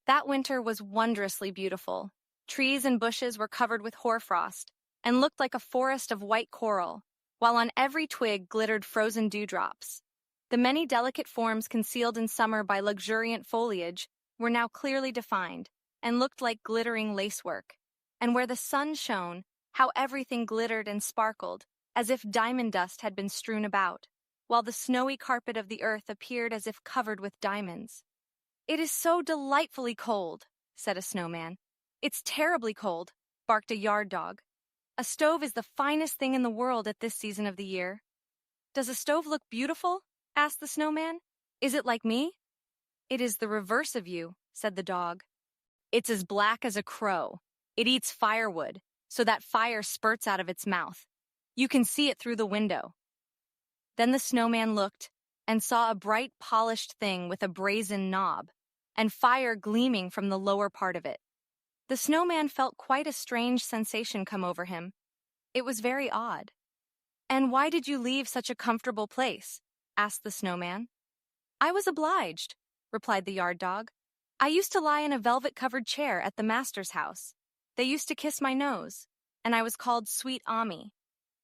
That winter was wondrously beautiful. Trees and bushes were covered with hoarfrost and looked like a forest of white coral, while on every twig glittered frozen dewdrops. The many delicate forms concealed in summer by luxuriant foliage were now clearly defined and looked like glittering lacework. And where the sun shone, how everything glittered and sparkled, as if diamond dust had been strewn about, while the snowy carpet of the earth appeared as if covered with diamonds. "It is so delightfully cold," said a snowman. "It's terribly cold," barked a yard dog. "A stove is the finest thing in the world at this season of the year." "Does a stove look beautiful?" asked the snowman. "Is it like me?" "It is the reverse of you," said the dog. "It's as black as a crow. It eats firewood, so that fire spurts out of its mouth. You can see it through the window." Then the snowman looked and saw a bright polished thing with a brazen knob, and fire gleaming from the lower part of it. The snowman felt quite a strange sensation come over him. It was very odd. "And why did you leave such a comfortable place?" asked the snowman. "I was obliged," replied the yard dog. "I used to lie in a velvet-covered chair at the master's house. They used to kiss my nose, and I was called Sweet Ami.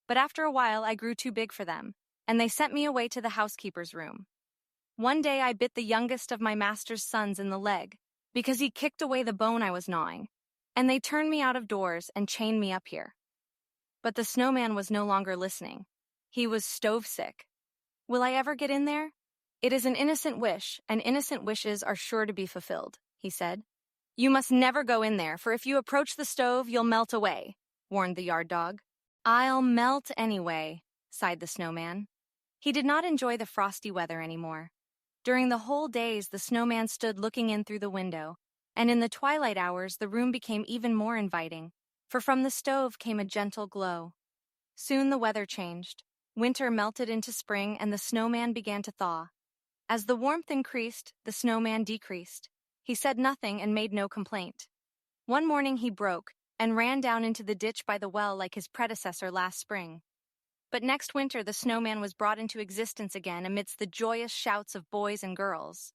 But after a while I grew too big for them, and they sent me away to the housekeeper's room. One day I bit the youngest of my master's sons in the leg, because he kicked away the bone I was gnawing, and they turned me out of doors and chained me up here." But the snowman was no longer listening. He was stove-sick. "Will I ever get in there? It is an innocent wish, and innocent wishes are sure to be fulfilled," he said. "You must never go in there, for if you approach the stove, you'll melt away," warned the yard dog. "I'll melt anyway," sighed the snowman. He did not enjoy the frosty weather anymore. During the whole days, the snowman stood looking in through the window, and in the twilight hours the room became even more inviting, for from the stove came a gentle glow. Soon the weather changed. Winter melted into spring, and the snowman began to thaw. As the warmth increased, the snowman decreased. He said nothing and made no complaint. One morning he broke and ran down into the ditch by the well like his predecessor last spring. But next winter the snowman was brought into existence again amidst the joyous shouts of boys and girls.